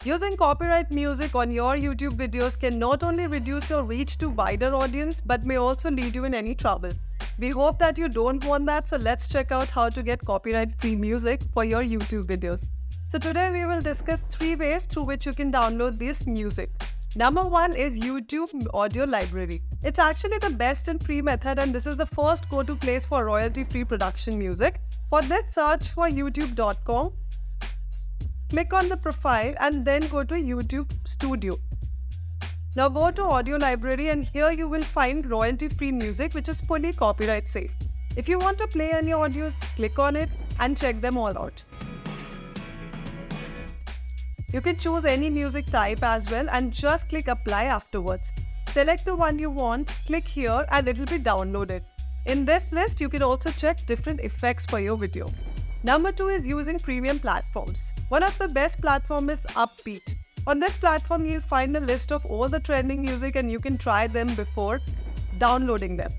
Using copyright music on your YouTube videos can not only reduce your reach to wider audience but may also lead you in any trouble. We hope that you don't want that, so let's check out how to get copyright-free music for your YouTube videos. So today we will discuss 3 ways through which you can download this music. Number 1 is YouTube Audio Library. It's actually the best and free method, and this is the first go-to place for royalty-free production music. For this, search for youtube.com. Click on the profile and then go to YouTube Studio. Now go to Audio Library, and here you will find royalty-free music which is fully copyright safe. If you want to play any audio, click on it and check them all out. You can choose any music type as well and just click apply afterwards. Select the one you want, click here and it will be downloaded. In this list, you can also check different effects for your video. Number 2 is using premium platforms. One of the best platforms is Upbeat. On this platform, you'll find a list of all the trending music and you can try them before downloading them.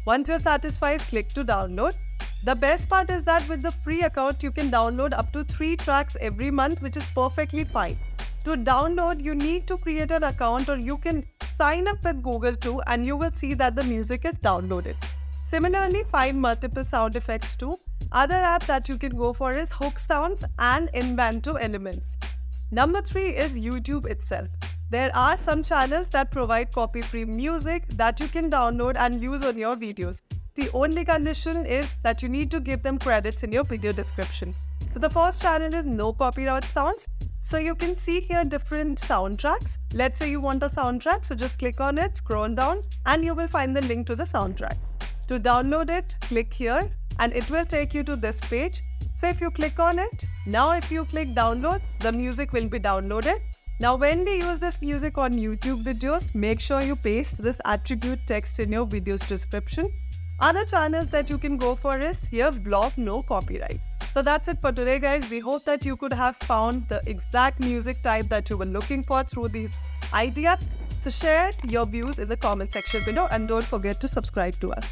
Once you're satisfied, click to download. The best part is that with the free account, you can download up to 3 tracks every month, which is perfectly fine. To download, you need to create an account, or you can sign up with Google too, and you will see that the music is downloaded. Similarly, find multiple sound effects too. Other app that you can go for is Hook Sounds and Inventor Elements. Number 3 is YouTube itself. There are some channels that provide copy-free music that you can download and use on your videos. The only condition is that you need to give them credits in your video description. So the first channel is No Copyright Sounds. So you can see here different soundtracks. Let's say you want a soundtrack, so just click on it, scroll down, and you will find the link to the soundtrack. To download it, click here, and it will take you to this page. So if you click on it, now if you click download, the music will be downloaded. Now when we use this music on YouTube videos, make sure you paste this attribute text in your video's description. Other channels that you can go for is here, Blog No Copyright. So that's it for today, guys. We hope that you could have found the exact music type that you were looking for through these ideas. So share your views in the comment section below and don't forget to subscribe to us.